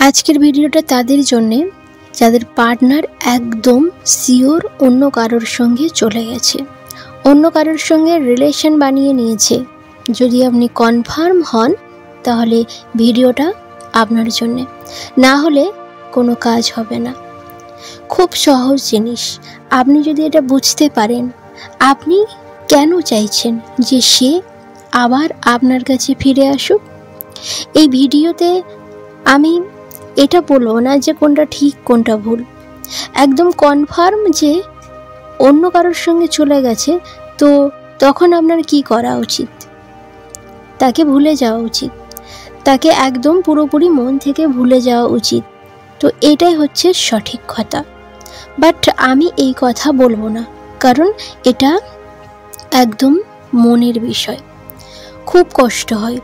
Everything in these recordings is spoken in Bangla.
আজকের ভিডিওটা তাদের জন্যে যাদের পার্টনার একদম শিওর অন্য কারোর সঙ্গে চলে গেছে, অন্য কারোর সঙ্গে রিলেশন বানিয়ে নিয়েছে। যদি আপনি কনফার্ম হন তাহলে ভিডিওটা আপনার জন্যে, না হলে কোনো কাজ হবে না। খুব সহজ জিনিস। আপনি যদি এটা বুঝতে পারেন, আপনি কেন চাইছেন যে সে আবার আপনার কাছে ফিরে আসুক। এই ভিডিওতে আমি এটা বলবো না যে কোনটা ঠিক কোনটা ভুল, একদম কনফার্ম যে অন্য কারোর সঙ্গে চলে গেছে, তো তখন আপনার কি করা উচিত? তাকে ভুলে যাওয়া উচিত, তাকে একদম পুরোপুরি মন থেকে ভুলে যাওয়া উচিত। তো এটাই হচ্ছে সঠিক কথা। বাট আমি এই কথা বলবো না, কারণ এটা একদম মনের বিষয়। খুব কষ্ট হয়,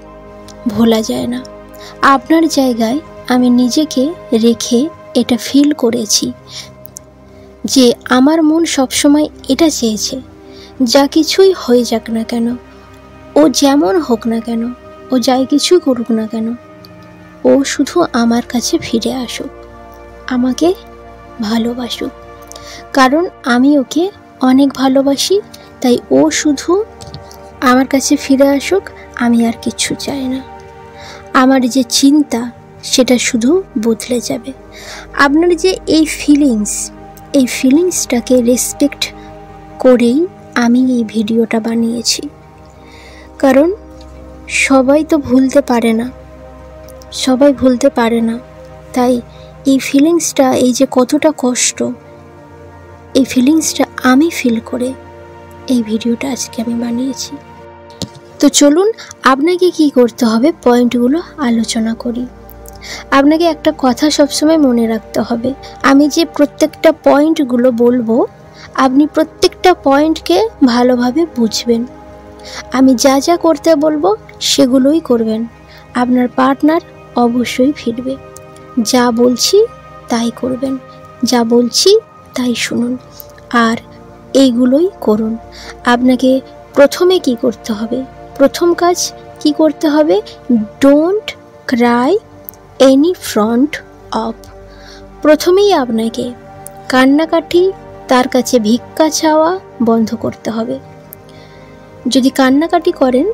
ভোলা যায় না। আপনার জায়গায় আমি নিজেকে রেখে এটা ফিল করেছি যে আমার মন সবসময় এটা চেয়েছে, যা কিছুই হয়ে যাক না কেন, ও যেমন হোক না কেন, ও যাই কিছু করুক না কেন, ও শুধু আমার কাছে ফিরে আসুক, আমাকে ভালোবাসুক। কারণ আমি ওকে অনেক ভালোবাসি, তাই ও শুধু আমার কাছে ফিরে আসুক, আমি আর কিছু চাই না। আমার যে চিন্তা সেটা শুধু বদলে যাবে। আপনার যে এই ফিলিংসটাকে রেসপেক্ট করেই আমি এই ভিডিওটা বানিয়েছি। কারণ সবাই তো ভুলতে পারে না, তাই এই ফিলিংসটা, এই যে কতটা কষ্ট, এই ফিলিংসটা আমি ফিল করে এই ভিডিওটা আজকে আমি বানিয়েছি। তো চলুন আপনাকে কি করতে হবে পয়েন্টগুলো আলোচনা করি। আপনাকে একটা কথা সবসময় মনে রাখতে হবে, আমি যে প্রত্যেকটা পয়েন্টগুলো বলবো, আপনি প্রত্যেকটা পয়েন্টকে ভালোভাবে বুঝবেন। আমি যা যা করতে বলবো সেগুলোই করবেন। আপনার পার্টনার অবশ্যই ফিরবে। যা বলছি তাই করবেন, যা বলছি তাই শুনুন, আর এইগুলোই করুন। আপনাকে প্রথমে কি করতে হবে? প্রথম কাজ কি করতে হবে? Don't Cry any front of. প্রথমেই আপনাকে কান্নাকাটি, তার কাছে ভিক্ষা চাওয়া বন্ধ করতে হবে। যদি কান্নাকাটি করেন,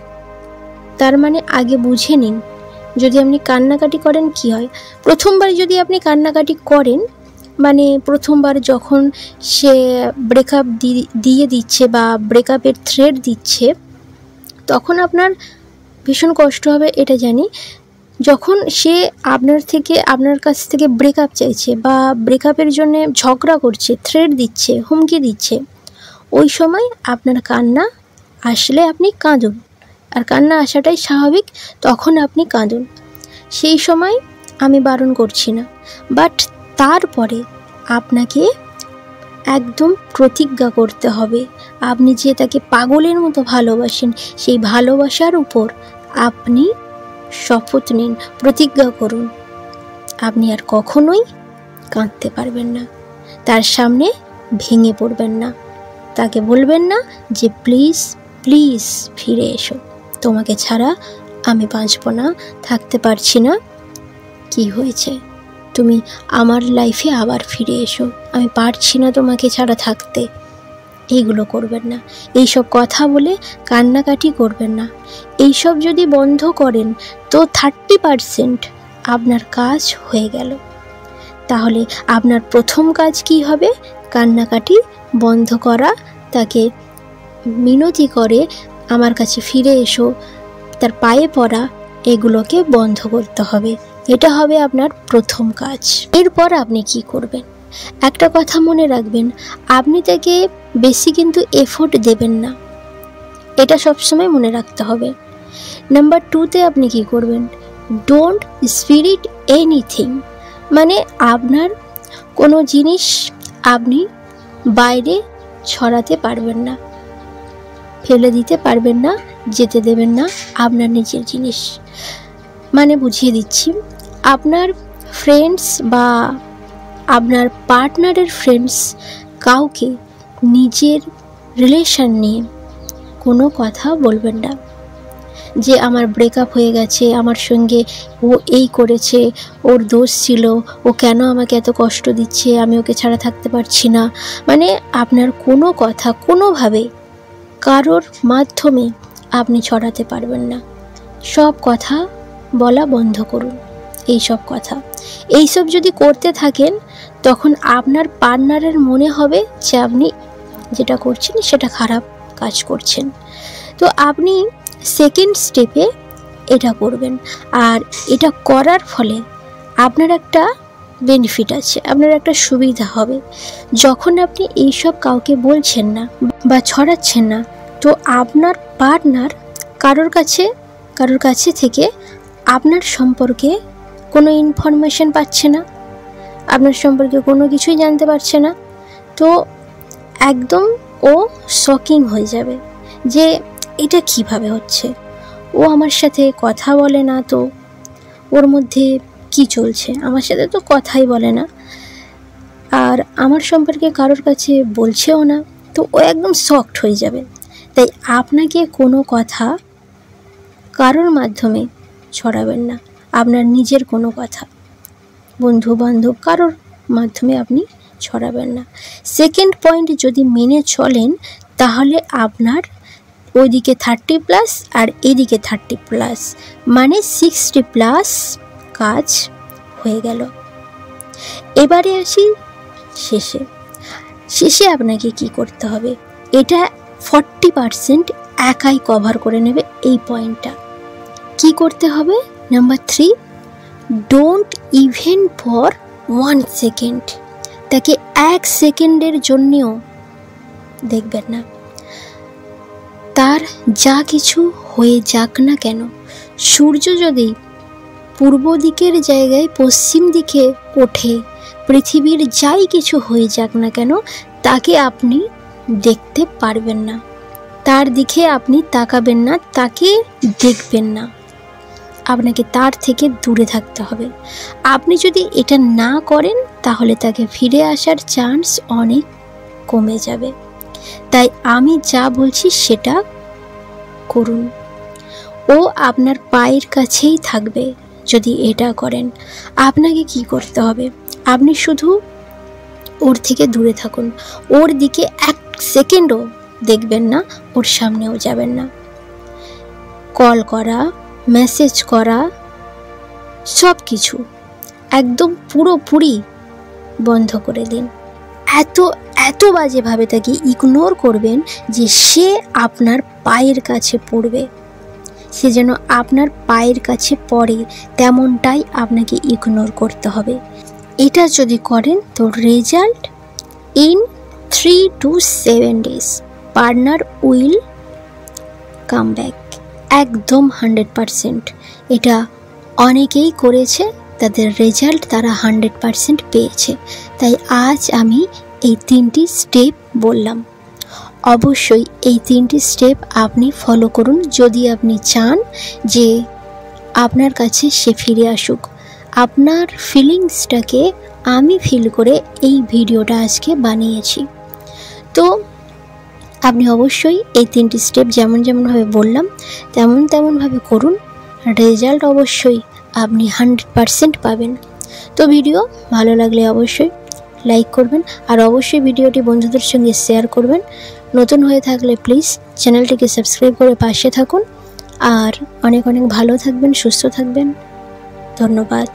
তার মানে আগে বুঝে নিন, যদি আপনি কান্নাকাটি করেন কি হয়। প্রথমবার যদি আপনি কান্নাকাটি করেন, মানে প্রথমবার যখন সে ব্রেকআপ দিয়ে দিচ্ছে বা ব্রেকআপের থ্রেট দিচ্ছে, তখন আপনার ভীষণ কষ্ট হবে, এটা জানি। যখন সে আপনার কাছ থেকে ব্রেকআপ চাইছে বা ব্রেকআপের জন্য ঝগড়া করছে, থ্রেট দিচ্ছে, হুমকি দিচ্ছে, ওই সময় আপনার কান্না আসলে আপনি কাঁদুন, আর কান্না আসাটাই স্বাভাবিক, তখন আপনি কাঁদুন। সেই সময় আমি বারণ করছি না, বাট তারপরে আপনাকে একদম প্রতিজ্ঞা করতে হবে, আপনি যে তাকে পাগলের মতো ভালোবাসেন, সেই ভালোবাসার উপর আপনি শপথ নিন, প্রতিজ্ঞা করুন, আপনি আর কখনোই কাঁদতে পারবেন না, তার সামনে ভেঙে পড়বেন না, তাকে বলবেন না যে প্লিজ প্লিজ ফিরে এসো, তোমাকে ছাড়া আমি বাঁচব না, থাকতে পারছি না, কি হয়েছে, তুমি আমার লাইফে আবার ফিরে এসো, আমি পারছি না তোমাকে ছাড়া থাকতে। এইগুলো করবেন না, এইসব কথা বলে কান্নাকাটি করবেন না। এইসব যদি বন্ধ করেন তো 30% আপনার কাজ হয়ে গেল। তাহলে আপনার প্রথম কাজ কি হবে? কান্নাকাটি বন্ধ করা, তাকে মিনতি করে আমার কাছে ফিরে এসো, তার পায়ে পড়া, এগুলোকে বন্ধ করতে হবে। এটা হবে আপনার প্রথম কাজ। এরপর আপনি কি করবেন? একটা কথা মনে রাখবেন, আপনি তাকে বেশি কিন্তু এফোর্ট দেবেন না, এটা সবসময় মনে রাখতে হবে। নাম্বার 2তে আপনি কি করবেন? ডোন্ট স্পিরিট এনিথিং, মানে আপনার কোনো জিনিস আপনি বাইরে ছড়াতে পারবেন না, ফেলে দিতে পারবেন না, যেতে দেবেন না আপনার নিজের জিনিস। মানে বুঝিয়ে দিচ্ছি, আপনার ফ্রেন্ডস বা আপনার পার্টনারের ফ্রেন্ডস কাউকে নিজের রিলেশন নিয়ে কোনো কথা বলবেন না। যে আমার ব্রেকআপ হয়ে গেছে, আমার সঙ্গে ও এই করেছে, ওর দোষ ছিল, ও কেন আমাকে এত কষ্ট দিচ্ছে, আমি ওকে ছাড়া থাকতে পারছি না। মানে আপনার কোনো কথা কোনোভাবে কারোর মাধ্যমে আপনি ছড়াতে পারবেন না। সব কথা বলা বন্ধ করুন। এইসব যদি করতে থাকেন তখন আপনার পার্টনারের মনে হবে যে আপনি যেটা করছেন সেটা খারাপ কাজ করছেন। তো আপনি সেকেন্ড স্টেপে এটা করবেন, আর এটা করার ফলে আপনার একটা বেনিফিট আছে, আপনার একটা সুবিধা হবে। যখন আপনি এইসব কাউকে বলছেন না বা ছড়াচ্ছেন না, তো আপনার পার্টনার কারোর কাছে থেকে আপনার সম্পর্কে কোনো ইনফরমেশন পাচ্ছে না, আপনার সম্পর্কে কোনো কিছুই জানতে পারছে না। তো একদম ও শকিং হয়ে যাবে যে এটা কিভাবে হচ্ছে, ও আমার সাথে কথা বলে না, তো ওর মধ্যে কি চলছে, আমার সাথে তো কথাই বলে না, আর আমার সম্পর্কে কারোর কাছে বলছেও না। তো ও একদম শকড হয়ে যাবে। তাই আপনাকে কোনো কথা কারোর মাধ্যমে ছড়াবেন না, আপনার নিজের কোনো কথা বন্ধু বান্ধব কারোর মাধ্যমে আপনি ছড়াবেন না। সেকেন্ড পয়েন্ট যদি মেনে চলেন তাহলে আপনার ওইদিকে 30+ আর এদিকে 30+, মানে 60+ কাজ হয়ে গেল। এবারে আসি শেষে আপনাকে কি করতে হবে, এটা 40% একাই কভার করে নেবে এই পয়েন্টটা। কি করতে হবে? Number 3, don't even for 1 second, তাকে 1 সেকেন্ডের জন্যেও দেখবেন না। তার যা কিছু হয়ে যাক না কেন, সূর্য যদি পূর্ব দিকের জায়গায় পশ্চিম দিকে ওঠে, পৃথিবীর যাই কিছু হয়ে যাক না কেন, তাকে আপনি দেখতে পারবেন না, তার দিকে আপনি তাকাবেন না, তাকে দেখবেন না। আপনাকে তার থেকে দূরে থাকতে হবে। আপনি যদি এটা না করেন তাহলে তাকে ফিরে আসার চান্স অনেক কমে যাবে। তাই আমি যা বলছি সেটা করুন। ও আপনার পায়ের কাছেই থাকবে যদি এটা করেন। আপনাকে কি করতে হবে? আপনি শুধু ওর থেকে দূরে থাকুন, ওর দিকে 1 সেকেন্ডও দেখবেন না, ওর সামনেও যাবেন না। কল করা, মেসেজ করা, সব কিছু একদম পুরোপুরি বন্ধ করে দিন। এত বাজেভাবে তাকে ইগনোর করবেন যে সে আপনার পায়ের কাছে পড়বে, সে যেন আপনার পায়ের কাছে পড়ে তেমনটাই আপনাকে ইগনোর করতে হবে। এটা যদি করেন তো result in 3 to 7 days partner will come back, একদম 100%। এটা অনেকেই করেছে, তাদের রেজাল্ট তারা 100% পেয়েছে। তাই আজ আমি এই 3টি স্টেপ বললাম, অবশ্যই এই 3টি স্টেপ আপনি ফলো করুন যদি আপনি চান যে আপনার কাছে সে ফিরে আসুক। আপনার ফিলিংসটাকে আমি ফিল করে এই ভিডিওটা আজকে বানিয়েছি। তো আপনি অবশ্যই এই 3টি স্টেপ যেমনভাবে বললাম তেমনভাবে করুন, রেজাল্ট অবশ্যই আপনি 100% পাবেন। তো ভিডিও ভালো লাগলে অবশ্যই লাইক করবেন, আর অবশ্যই ভিডিওটি বন্ধুদের সঙ্গে শেয়ার করবেন। নতুন হয়ে থাকলে প্লিজ চ্যানেলটিকে সাবস্ক্রাইব করে পাশে থাকুন, আর অনেক ভালো থাকবেন, সুস্থ থাকবেন। ধন্যবাদ।